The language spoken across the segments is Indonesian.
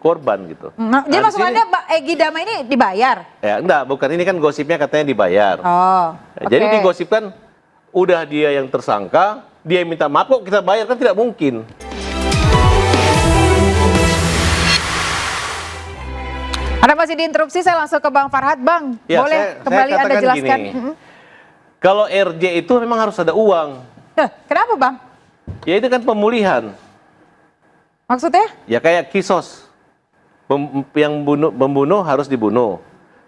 korban gitu. Jadi maksud Anda Egy Damai ini dibayar? Ya enggak, bukan, ini kan gosipnya katanya dibayar. Oh. Jadi digosipkan udah dia yang tersangka, dia yang minta maaf kok kita bayar, kan tidak mungkin. Anda masih diinterupsi, saya langsung ke Bang Farhad. Bang, Ya, boleh saya kembali Anda katakan jelaskan? gini, kalau RJ itu memang harus ada uang. Kenapa Bang? Ya itu kan pemulihan. Maksudnya? Ya kayak kisos. Yang membunuh harus dibunuh.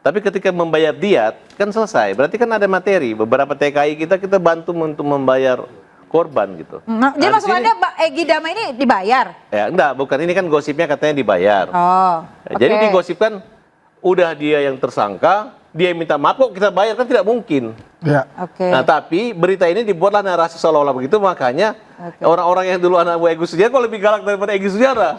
Tapi ketika membayar diat kan selesai. Berarti kan ada materi. Beberapa TKI kita bantu untuk membayar korban gitu. Jadi maksud Anda Egy Damai ini dibayar? Ya enggak, bukan, ini kan gosipnya katanya dibayar. Oh. Jadi digosipkan udah dia yang tersangka, dia yang minta maaf kok kita bayar, kan tidak mungkin. Ya. Nah tapi berita ini dibuatlah narasi seolah-olah begitu, makanya orang-orang yang dulu anak Egy Sujana kok lebih galak daripada Egy Sujana.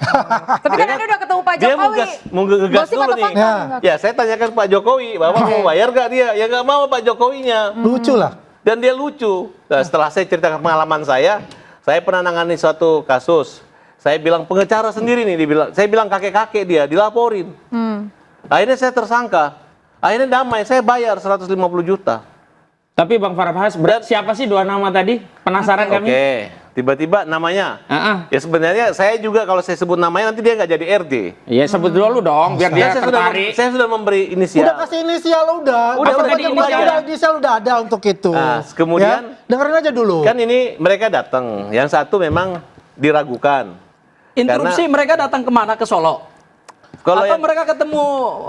Tapi kan Anda udah ketemu Pak Dia Jokowi. mau ngegas Gosip dulu atau nih. fakta? Ya saya tanyakan Pak Jokowi, Bapak mau bayar gak dia? Ya nggak mau Pak Jokowinya. Lucu lah. Dan dia lucu. Nah, setelah saya ceritakan pengalaman saya pernah nangani suatu kasus. Saya bilang pengecara sendiri nih, saya bilang kakek-kakek dia dilaporin. Akhirnya saya tersangka. Akhirnya damai, saya bayar 150 juta. Tapi Bang Farhad, siapa sih dua nama tadi? Penasaran kami. Oke, tiba-tiba namanya. Ya sebenarnya saya juga kalau saya sebut namanya nanti dia nggak jadi RJ. Iya, sebut dulu dong biar dia tertarik. Saya sudah memberi inisial. Udah kasih inisial udah. Udah Inisial udah ada untuk itu. Nah, kemudian ya, dengerin aja dulu. Kan ini mereka datang. Yang satu memang diragukan. Interupsi, mereka datang kemana? Ke Solo? Atau mereka ketemu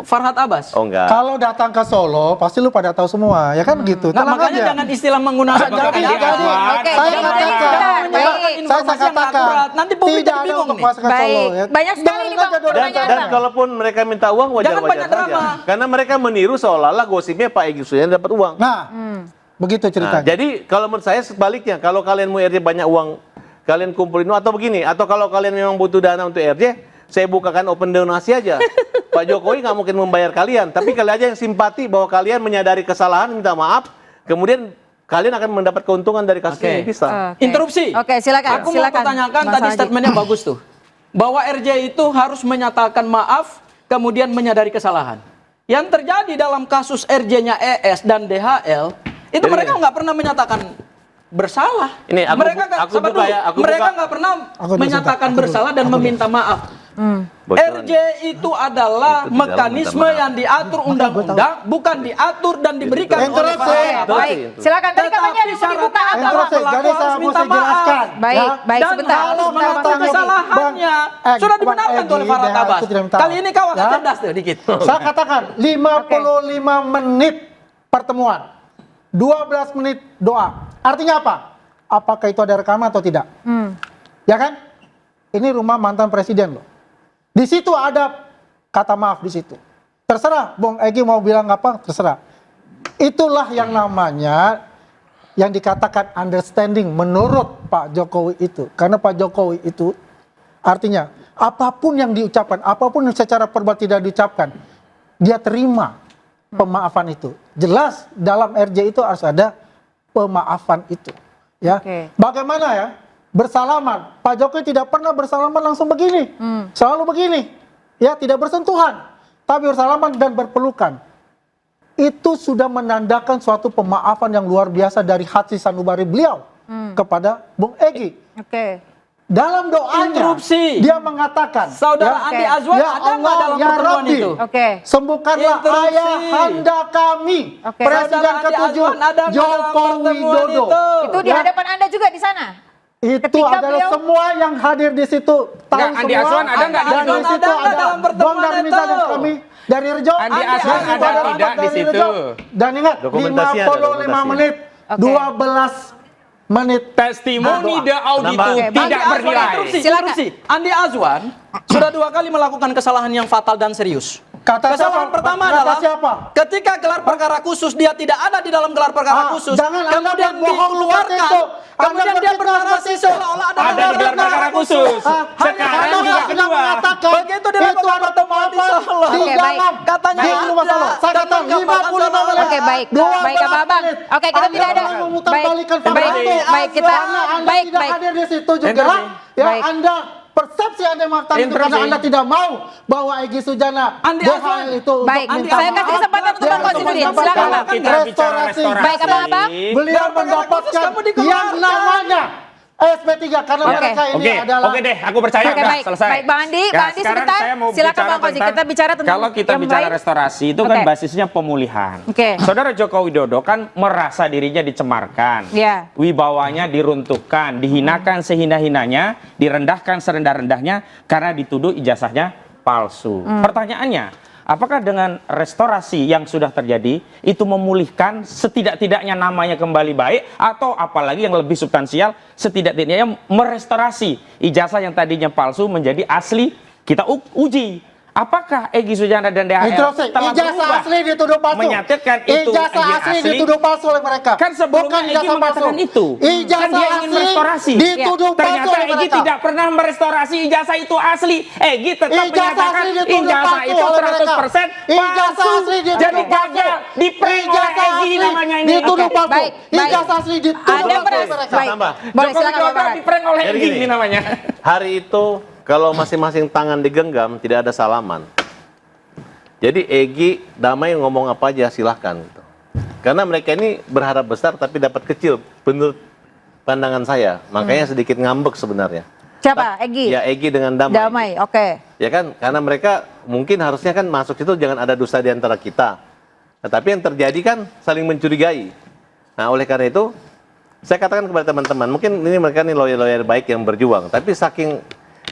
Farhad Abbas? Oh enggak. Kalau datang ke Solo, pasti lu pada tahu semua, ya kan gitu. Nah, makanya aja. jangan istilah menggunakan saya katakan nanti publik tidak jadi ada bingung untuk nih. masuk ke Solo. Ya. Banyak sekali nih Bang pertanyaan Dan Bang. kalaupun mereka minta uang wajar-wajar saja. Karena mereka meniru seolah-olah gosipnya Pak Egy Sujana dapat uang. Nah, begitu ceritanya. Jadi kalau menurut saya sebaliknya, kalau kalian mau RJ banyak uang, kalian kumpulin atau begini, atau kalau kalian memang butuh dana untuk RJ, saya bukakan open donasi aja. Pak Jokowi nggak mungkin membayar kalian, tapi kalian aja yang simpati bahwa kalian menyadari kesalahan, minta maaf, kemudian kalian akan mendapat keuntungan dari kasus ini, bisa. Interupsi. Oke, silakan. Aku mau pertanyakan tadi statementnya bagus tuh, bahwa RJ itu harus menyatakan maaf, kemudian menyadari kesalahan. Yang terjadi dalam kasus RJ-nya ES dan DHL, itu mereka nggak pernah menyatakan bersalah. Ini mereka nggak pernah menyatakan bersalah dan meminta maaf. RJ itu adalah mekanisme yang diatur undang-undang, bukan diatur dan diberikan oleh Pak. Baik, silakan. Tadi katanya ada mau dibuka apa? Jadi saya mesti jelaskan. Baik, baik, Dan sebentar. harus mengakui kesalahannya. Sudah dibenarkan oleh Farhad Abbas. Kali ini kau agak cerdas tuh dikit. Saya katakan 55 menit pertemuan, 12 menit doa. Artinya apa? Apakah itu ada rekaman atau tidak? Ya kan? Ini rumah mantan presiden loh. Di situ ada kata maaf di situ. Terserah, Bung Egy mau bilang apa, terserah. Itulah yang namanya yang dikatakan understanding menurut Pak Jokowi itu. Karena Pak Jokowi itu artinya apapun yang diucapkan, apapun yang secara verbal tidak diucapkan, dia terima pemaafan itu. Jelas dalam RJ itu harus ada pemaafan itu. Ya, bagaimana ya? Bersalaman, Pak Jokowi tidak pernah bersalaman langsung begini, selalu begini, ya tidak bersentuhan, tapi bersalaman dan berpelukan. Itu sudah menandakan suatu pemaafan yang luar biasa dari hati sanubari beliau kepada Bung Egy. Dalam doanya, dia mengatakan, Saudara Andi Azwan ada nggak dalam pertemuan itu? Sembuhkanlah ayah anda kami, Presiden ke-7 Joko Widodo. Itu di hadapan Anda juga di sana? Itu adalah semua yang hadir di situ tahu Andi semua. Azwan ada nggak Dan di situ ada Bang Darmisa dan kami dari Rejo. Andi Azwan ada tidak di situ? Dan ingat 55 menit 12 menit testimoni the auditor tidak bernilai. Interupsi. Andi Azwan sudah 2 kali melakukan kesalahan yang fatal dan serius. Kesalahan pertama adalah ketika gelar perkara khusus dia tidak ada di dalam gelar perkara khusus, kemudian dikeluarkan, kemudian dia bernarasi seolah-olah ada di gelar perkara khusus. Sekarang juga kedua. Begitu dilakukan pertemuan di Solo, katanya saya katakan 55 menit. Oke, baik. Baik, Abang. Oke, kita tidak ada. Baik, baik kita Anda tidak hadir di situ juga. Ya, Anda persepsi Anda mengatakan itu Interupsi. karena Anda tidak mau bahwa Egy Sujana Andi DHL Azwan. itu Baik, minta saya maaf. kasih kesempatan untuk Bang Konsidudin. Dia Silakan, mendapatkan Bang. Kita bicara restorasi. restorasi. Baik, abang-abang. Beliau Gelar perkara mendapatkan khusus kamu dikeluarkan. yang namanya SP3 karena Oke. mereka ini Oke, adalah oke deh, aku percaya Oke, udah baik. selesai. Baik, Bang Andi, Ya, Bang Andi sekarang sebentar. saya mau Silakan, bicara Bang Konsi. tentang- Kita bicara tentang kalau kita yang bicara baik. restorasi itu kan Oke. basisnya pemulihan. Oke. Saudara Joko Widodo kan merasa dirinya dicemarkan, Ya. wibawanya diruntuhkan, dihinakan sehina-hinanya, direndahkan serendah-rendahnya karena dituduh ijazahnya palsu. Pertanyaannya, apakah dengan restorasi yang sudah terjadi itu memulihkan setidak-tidaknya namanya kembali baik, atau apalagi yang lebih substansial setidak-tidaknya merestorasi ijazah yang tadinya palsu menjadi asli? Kita uji apakah Egy Sujana dan DHL Interupsi. telah Ijazah berubah asli dituduh palsu. menyatakan itu Ijazah Egy asli dituduh palsu oleh mereka. Kan sebelumnya Bukan Egy ijazah mengatakan palsu. itu. Ijazah Kan dia ingin asli merestorasi. dituduh palsu Ternyata oleh Egy mereka. tidak pernah merestorasi ijazah itu asli. Egy tetap Ijazah menyatakan asli dituduh ijazah palsu itu oleh mereka. 100% Ijazah palsu. asli dituduh Jadi palsu. gagal diprank oleh Ijazah Egy asli namanya ini. dituduh Oke, palsu. baik, baik. Ijazah asli dituduh Ada palsu oleh beras. mereka. Baik. Tambah. Boleh, Joko silakan Widodo Bang Farhad. diprank oleh Jadi Egy gini. ini namanya. Hari itu kalau masing-masing tangan digenggam tidak ada salaman. Jadi Egy damai ngomong apa aja silahkan. Gitu. Karena mereka ini berharap besar tapi dapat kecil menurut pandangan saya. Makanya sedikit ngambek sebenarnya. Siapa? Egy? Ya Egy dengan damai. Damai, oke. Ya kan, karena mereka mungkin harusnya kan masuk situ jangan ada dusta di antara kita. Nah, tapi yang terjadi kan saling mencurigai. Nah, oleh karena itu saya katakan kepada teman-teman, mungkin ini mereka nih lawyer-lawyer baik yang berjuang, tapi saking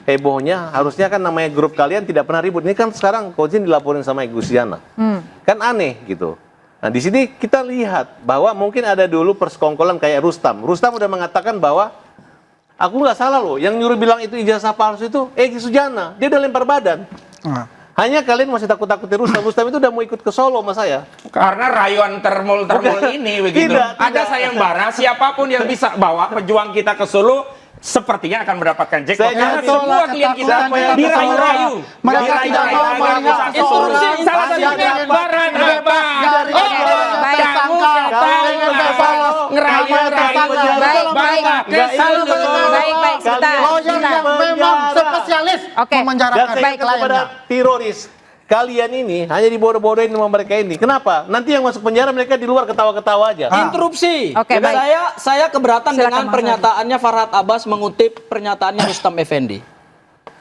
hebohnya harusnya kan namanya grup kalian tidak pernah ribut. Ini kan sekarang Kozin dilaporin sama Egy Sujana. Kan aneh gitu. Nah, di sini kita lihat bahwa mungkin ada dulu persekongkolan kayak Rustam. Rustam udah mengatakan bahwa aku nggak salah loh, yang nyuruh bilang itu ijazah palsu itu Egy Sujana. Dia udah lempar badan. Hanya kalian masih takut-takutin Rustam. Rustam itu udah mau ikut ke Solo sama saya. Karena rayuan termul ini begitu. Tidak, Ada tidak. sayembara, siapapun yang bisa bawa pejuang kita ke Solo sepertinya akan mendapatkan jackpot. Saya Karena yakin semua klien kita ketakutan dirayu-rayu. mereka tidak mau melihat instruksi. Salah satunya Barat Abang. dari Oke, baik. Kamu tahu ngerayu-rayu. Baik, baik. Kesal Baik, sebentar. lawyer sebentar. yang memang spesialis Oke. Dan memenjarakan saya ingat kepada kliennya. teroris. Kalian ini hanya dibodoh-bodohin sama mereka ini. Kenapa? Nanti yang masuk penjara mereka di luar ketawa-ketawa aja. Interupsi. Oke, baik. Saya keberatan Silakan, dengan Bang pernyataannya Farhad Abbas mengutip pernyataannya Rustam Effendi.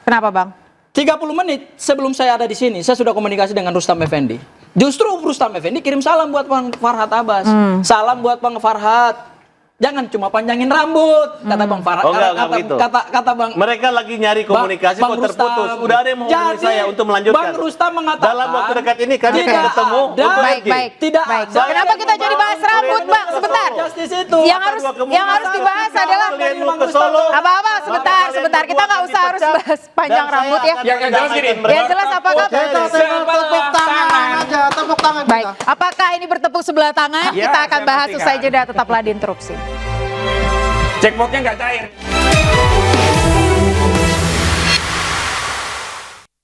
Kenapa, Bang? 30 menit sebelum saya ada di sini, saya sudah komunikasi dengan Rustam Effendi. Justru Rustam Effendi kirim salam buat Bang Farhad Abbas. Salam buat Bang Farhad. Jangan cuma panjangin rambut, kata Bang Farhad. Oh, enggak begitu. Kata Bang Mereka lagi nyari komunikasi Bang kok terputus. Rustam. Udah ada yang menghubungi Jadi, saya untuk melanjutkan. Bang Rustam mengatakan dalam waktu dekat ini kami akan tidak bertemu ada. untuk Baik, Egy. baik. Tidak Baik. ada. Kenapa kita jadi bahas rambut, Bang? Sebentar. Justice itu. Yang harus dibahas adalah Kalian mau ke Solo. apa-apa sebentar. Kita nggak usah harus bahas panjang rambut ya. Yang jelas gini. Yang jelas apakah Kita tinggal tepuk tangan aja, tepuk tangan baik? kita. Apakah ini bertepuk sebelah tangan? Ya, Kita akan saya bahas pastikan. usai jeda. Tetaplah di interupsi. Jackpotnya nggak cair.